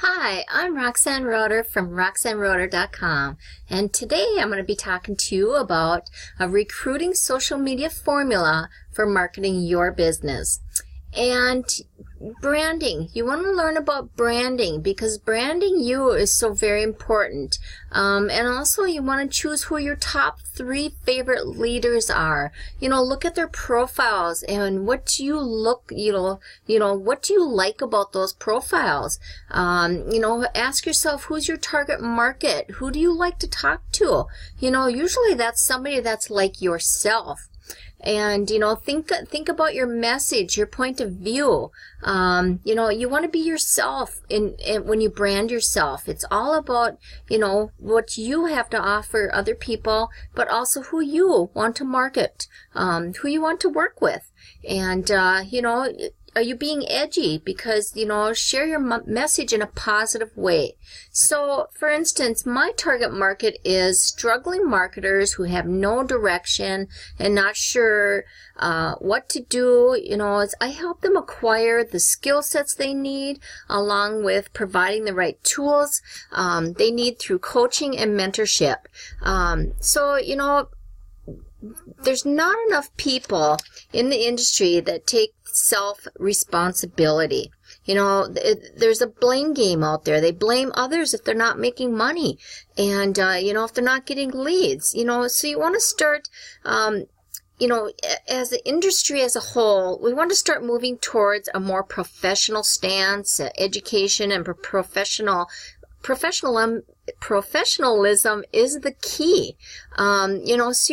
Hi, I'm Roxann Roeder from RoxannRoeder.com, and today I'm going to be talking to you about a recruiting social media formula for marketing your business. And branding. You want to learn about branding because branding you is so very important. And also you want to choose who your top 3 favorite leaders are. Look at their profiles and what do you what do you like about those profiles? Ask yourself, who's your target market? Who do you like to talk to? Usually that's somebody that's like yourself. And, think about your message, your point of view. You want to be yourself when you brand yourself. It's all about, what you have to offer other people, but also who you want to market, who you want to work with. And, are you being edgy? Because, share your message in a positive way. So, for instance, my target market is struggling marketers who have no direction and not sure what to do. I help them acquire the skill sets they need, along with providing the right tools they need through coaching and mentorship. There's not enough people in the industry that take self-responsibility. There's a blame game out there. They blame others if they're not making money and, if they're not getting leads, so you want to start, as the industry as a whole, we want to start moving towards a more professional stance, education and professionalism is the key. So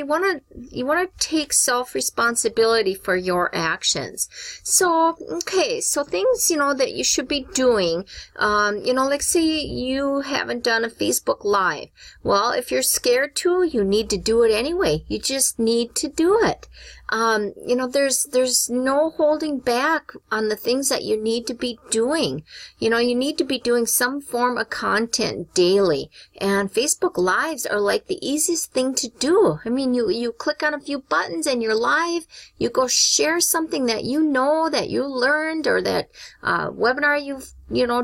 you want to take self-responsibility for your actions. So things, that you should be doing, like say you haven't done a Facebook Live. Well, if you're scared to, you need to do it anyway. You just need to do it. There's no holding back on the things that you need to be doing. You need to be doing some form of content daily. And Facebook Lives are like the easiest thing to do. You click on a few buttons and you're live. You go share something that that you learned, or that webinar you've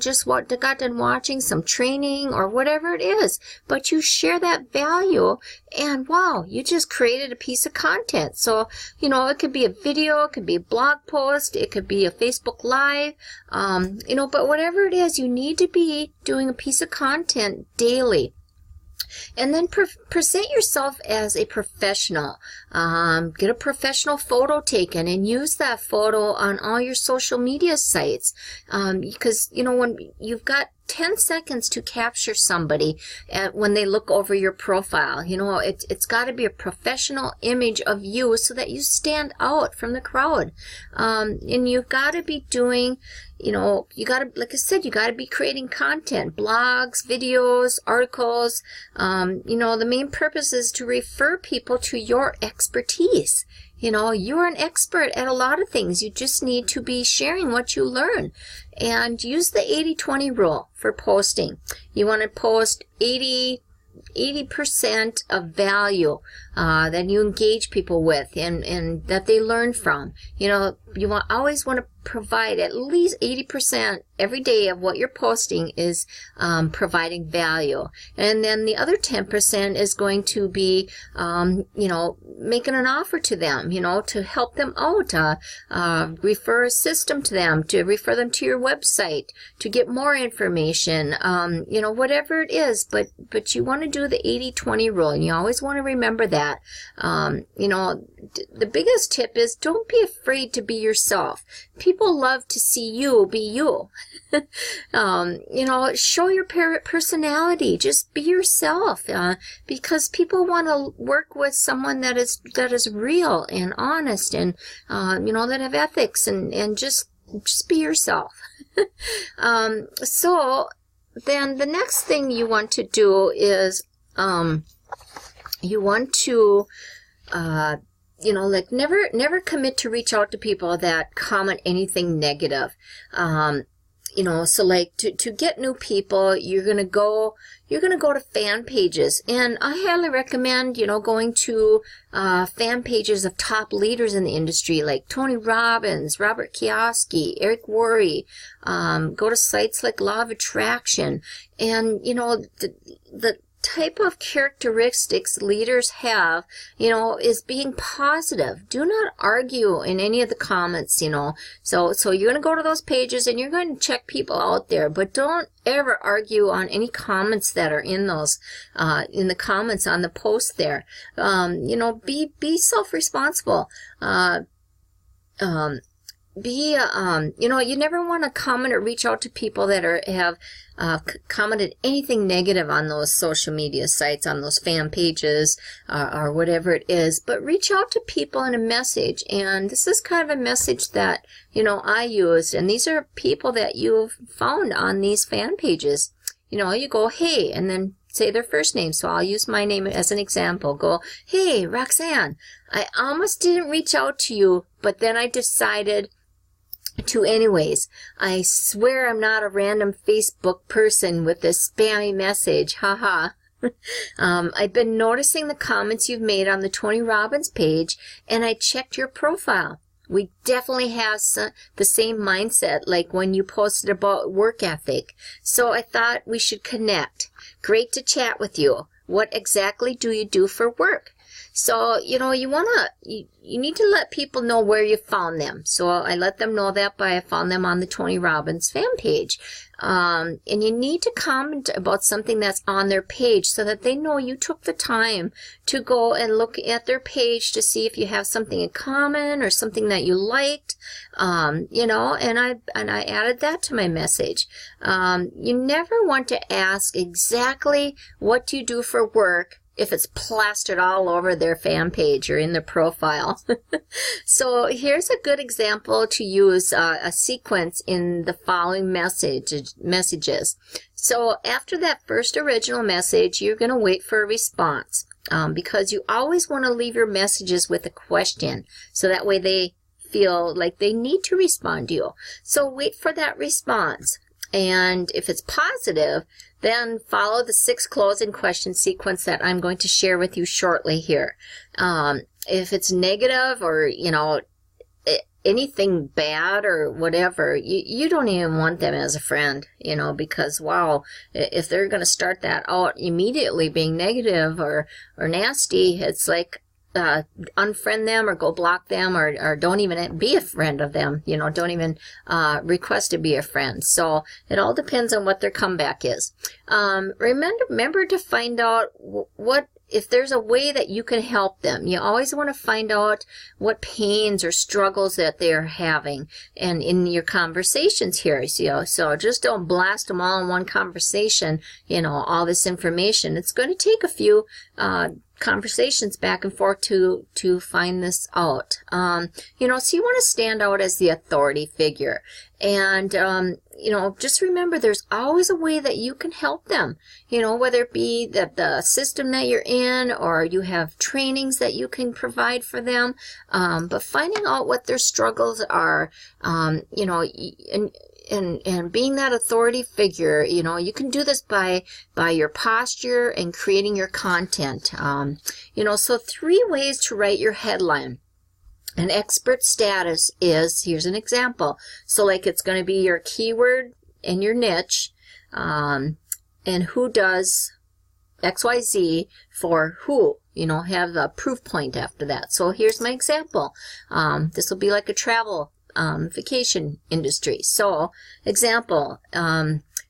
just got done watching, some training or whatever it is. But you share that value and wow, you just created a piece of content. So, it could be a video, it could be a blog post, it could be a Facebook Live, but whatever it is, you need to be doing a piece of content daily. And then present yourself as a professional. Get a professional photo taken and use that photo on all your social media sites. Because, when you've got 10 seconds to capture somebody when they look over your profile. It's got to be a professional image of you so that you stand out from the crowd. And you've got to be doing, like I said, you got to be creating content, blogs, videos, articles. The main purpose is to refer people to your expertise. You're an expert at a lot of things. You just need to be sharing what you learn. And use the 80-20 rule for posting. You want to post 80% of value that you engage people with and that they learn from. You always want to provide at least 80% every day of what you're posting is providing value. And then the other 10% is going to be, making an offer to them, to help them out, refer a system to them, to refer them to your website, to get more information, whatever it is. But you want to do the 80-20 rule, and you always want to remember that. The biggest tip is don't be afraid to be yourself. People love to see you be you. Show your personality. Just be yourself, because people want to work with someone that is real and honest and, that have ethics and just be yourself. So then the next thing you want to do is, you want to, never commit to reach out to people that comment anything negative. You know, so like to get new people, you're going to go to fan pages. And I highly recommend, you know, going to fan pages of top leaders in the industry like Tony Robbins, Robert Kiyosaki, Eric Worre. Go to sites like Law of Attraction. And, you know, the type of characteristics leaders have, you know, is being positive. Do not argue in any of the comments, you know. So you're going to go to those pages and you're going to check people out there, but don't ever argue on any comments that are in those, in the comments on the post there. You know, be self-responsible. You know, you never want to comment or reach out to people that have commented anything negative on those social media sites, on those fan pages, or whatever it is. But reach out to people in a message. And this is kind of a message that, you know, I used. And these are people that you've found on these fan pages. You know, you go, hey, and then say their first name. So I'll use my name as an example. Go, hey, Roxann, I almost didn't reach out to you, but then I decided to anyways. I swear I'm not a random Facebook person with this spammy message. Haha. I've been noticing the comments you've made on the Tony Robbins page, and I checked your profile. We definitely have the same mindset like when you posted about work ethic. So I thought we should connect. Great to chat with you. What exactly do you do for work? So, you know, you need to let people know where you found them. So I let them know that I found them on the Tony Robbins fan page. And you need to comment about something that's on their page so that they know you took the time to go and look at their page to see if you have something in common or something that you liked. You know, and I added that to my message. You never want to ask exactly what do you do for work if it's plastered all over their fan page or in their profile. So here's a good example to use a sequence in the following messages. So after that first original message, you're going to wait for a response because you always want to leave your messages with a question. So that way they feel like they need to respond to you. So wait for that response. And if it's positive, then follow the 6 closing question sequence that I'm going to share with you shortly here. If it's negative or, you know, anything bad or whatever, you don't even want them as a friend, you know, because, wow, if they're going to start that out immediately being negative or nasty, it's like, unfriend them or go block them or don't even be a friend of them, you know, don't even request to be a friend. So it all depends on what their comeback is. Remember to find out what if there's a way that you can help them. You always want to find out what pains or struggles that they're having and in your conversations here. So just don't blast them all in one conversation, you know, all this information. It's going to take a few conversations back and forth to find this out. You know, so you want to stand out as the authority figure. And, you know, just remember there's always a way that you can help them, you know, whether it be the system that you're in or you have trainings that you can provide for them. But finding out what their struggles are, you know, and being that authority figure, you know, you can do this by your posture and creating your content. You know, so 3 ways to write your headline. An expert status is, here's an example. So like it's going to be your keyword and your niche, and who does XYZ for who, you know, have a proof point after that. So here's my example. This will be like a travel vacation industry. So example,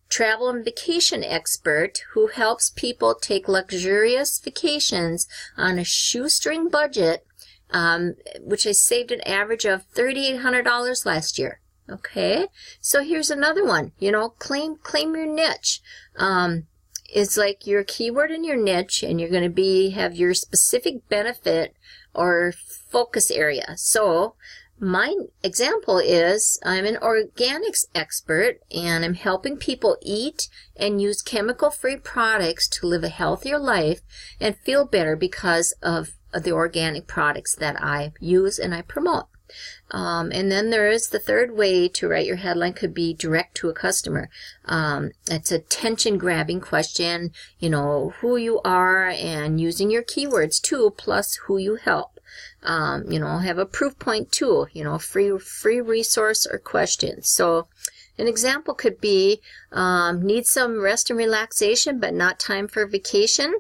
travel and vacation expert who helps people take luxurious vacations on a shoestring budget, which I saved an average of $3,800 last year. Okay, so here's another one. You know, claim your niche. It's like your keyword and your niche, and you're going to have your specific benefit or focus area. So my example is I'm an organics expert and I'm helping people eat and use chemical-free products to live a healthier life and feel better because of the organic products that I use and I promote. And then there is the third way to write your headline, could be direct to a customer. It's a attention-grabbing question, who you are, and using your keywords too, plus who you help. Have a proof point too, free resource or question. So an example could be, need some rest and relaxation, but not time for vacation.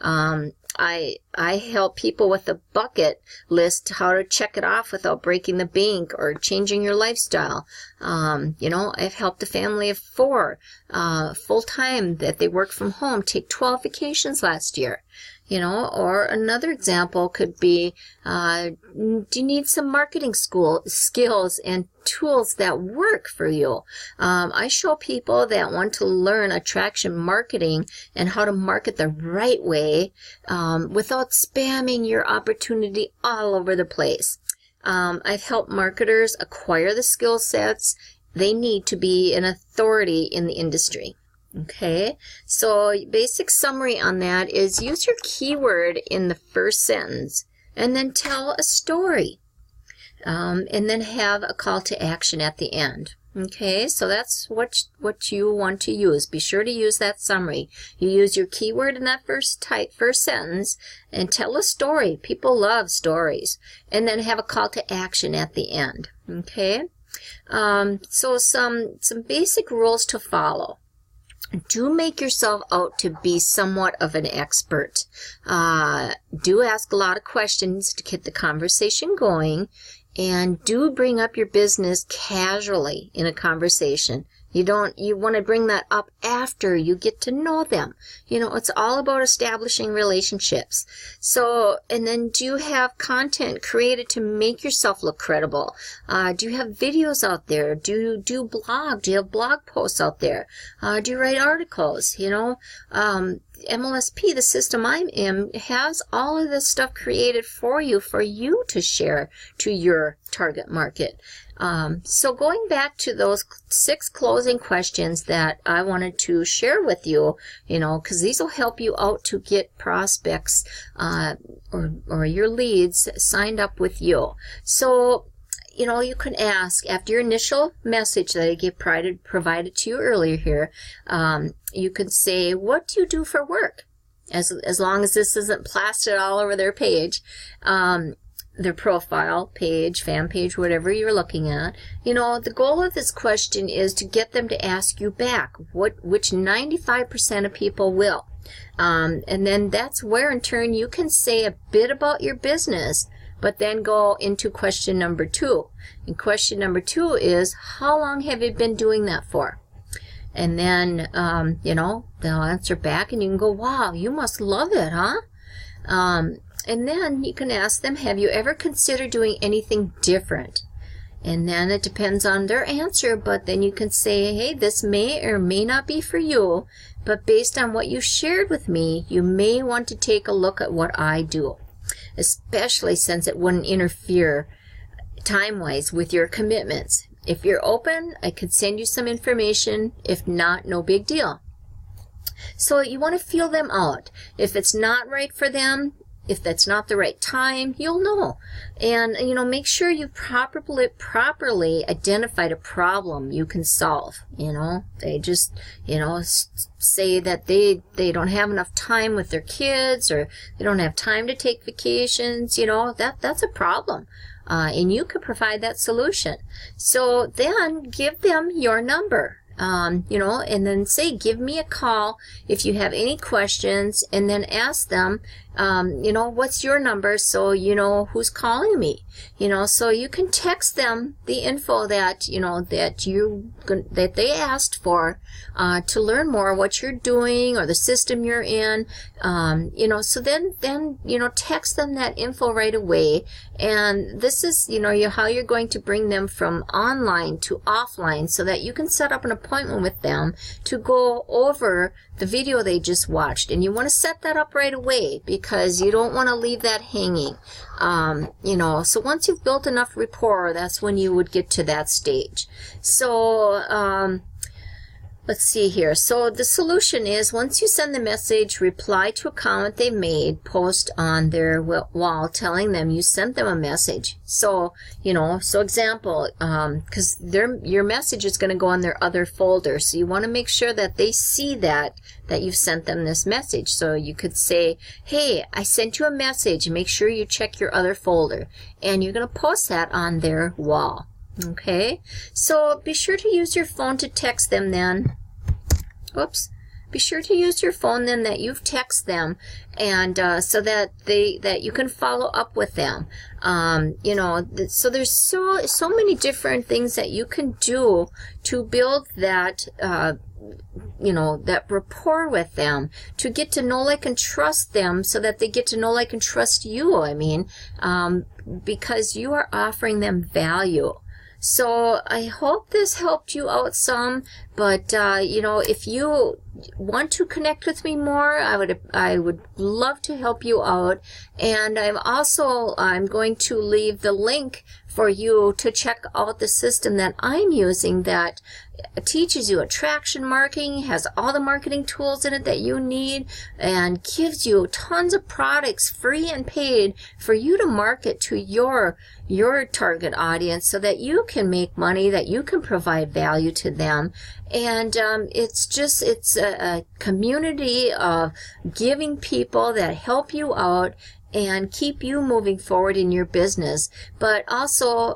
I help people with a bucket list, how to check it off without breaking the bank or changing your lifestyle. I've helped a family of 4, full-time, that they work from home, take 12 vacations last year. Or another example could be, do you need some marketing skills and tools that work for you? I show people that want to learn attraction marketing and how to market the right way, without spamming your opportunity all over the place. I've helped marketers acquire the skill sets they need to be an authority in the industry. Okay, so basic summary on that is use your keyword in the first sentence and then tell a story, and then have a call to action at the end. Okay, so that's what you want to use. Be sure to use that summary. You use your keyword in that first sentence and tell a story. People love stories. And then have a call to action at the end. Okay, so some basic rules to follow. Do make yourself out to be somewhat of an expert. Do ask a lot of questions to get the conversation going, and do bring up your business casually in a conversation. You want to bring that up after you get to know them. It's all about establishing relationships. So, and then do you have content created to make yourself look credible? Do you have videos out there? Do you do blog? Do you have blog posts out there? Do you write articles? MLSP, the system I'm in, has all of this stuff created for you to share to your target market. So going back to those 6 closing questions that I wanted to share with you, because these will help you out to get prospects or your leads signed up with you. So, you can ask, after your initial message that I provided to you earlier here, you can say, what do you do for work? As long as this isn't plastered all over their page. Their profile page, fan page, whatever you're looking at. The goal of this question is to get them to ask you back, which 95% of people will. And then that's where, in turn, you can say a bit about your business, but then go into question number 2. And question number 2 is, how long have you been doing that for? And then, they'll answer back, and you can go, wow, you must love it, huh? And then you can ask them, have you ever considered doing anything different? And then it depends on their answer, but then you can say, hey, this may or may not be for you, but based on what you shared with me, you may want to take a look at what I do, especially since it wouldn't interfere time-wise with your commitments. If you're open, I could send you some information. If not, no big deal. So you want to feel them out. If it's not right for them, if that's not the right time, you'll know. And, make sure you've properly identified a problem you can solve. They just, say that they don't have enough time with their kids, or they don't have time to take vacations. That's a problem. And you could provide that solution. So then give them your number. And then say, give me a call if you have any questions, and then ask them, what's your number, so you know who's calling me. So you can text them the info that, that they asked for, to learn more what you're doing or the system you're in. So then, text them that info right away. And this is, how you're going to bring them from online to offline, so that you can set up an appointment with them to go over the video they just watched. And you want to set that up right away, because you don't want to leave that hanging. So once you've built enough rapport, that's when you would get to that stage. So, Let's see here. So the solution is, once you send the message, reply to a comment they made, post on their wall telling them you sent them a message. So, you know, so example, because your message is going to go on their other folder. So you want to make sure that they see that you've sent them this message. So you could say, hey, I sent you a message. Make sure you check your other folder. And you're going to post that on their wall. Okay, so be sure to use your phone to text them then. Oops. Be sure to use your phone then that you've texted them, and so that you can follow up with them. You know, so there's so many different things that you can do to build that you know, that rapport with them, to get to know, like, and trust them, so that they get to know, like, and trust you. I mean, because you are offering them value. So I hope this helped you out some, but you know, if you want to connect with me more, I would love to help you out. And I'm going to leave the link for you to check out the system that I'm using that teaches you attraction marketing, has all the marketing tools in it that you need, and gives you tons of products, free and paid, for you to market to your target audience, so that you can make money, that you can provide value to them. And it's a community of giving people that help you out and keep you moving forward in your business. But also,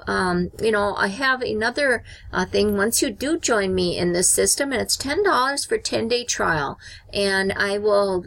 you know, I have another thing. Once you do join me in this system, and it's $10 for 10-day trial, and I will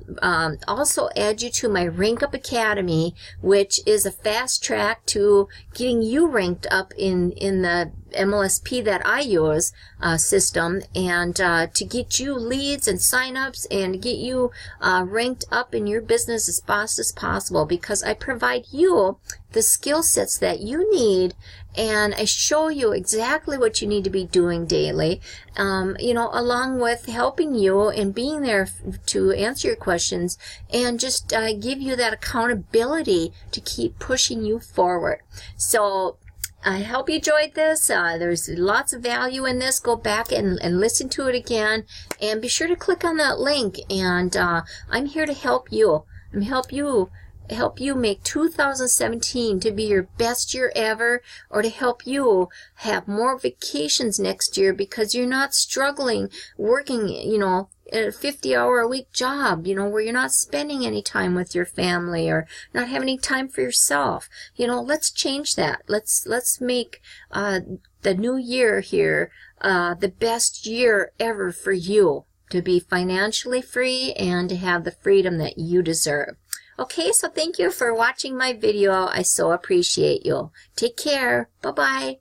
also add you to my Rank Up Academy, which is a fast track to getting you ranked up in the MLSP that I use system, and to get you leads and signups, and get you ranked up in your business as fast as possible, because I provide you the skill sets that you need, and I show you exactly what you need to be doing daily, you know, along with helping you and being there to answer your questions, and just give you that accountability to keep pushing you forward. So I hope you enjoyed this. There's lots of value in this. Go back and listen to it again, and be sure to click on that link. And I'm here to help you. Help you make 2017 to be your best year ever, or to help you have more vacations next year, because you're not struggling working, you know, a 50-hour-a-week job, you know, where you're not spending any time with your family, or not having any time for yourself. You know, let's change that. Let's make the new year here the best year ever for you, to be financially free and to have the freedom that you deserve. Okay, so thank you for watching my video. I so appreciate you. Take care. Bye-bye.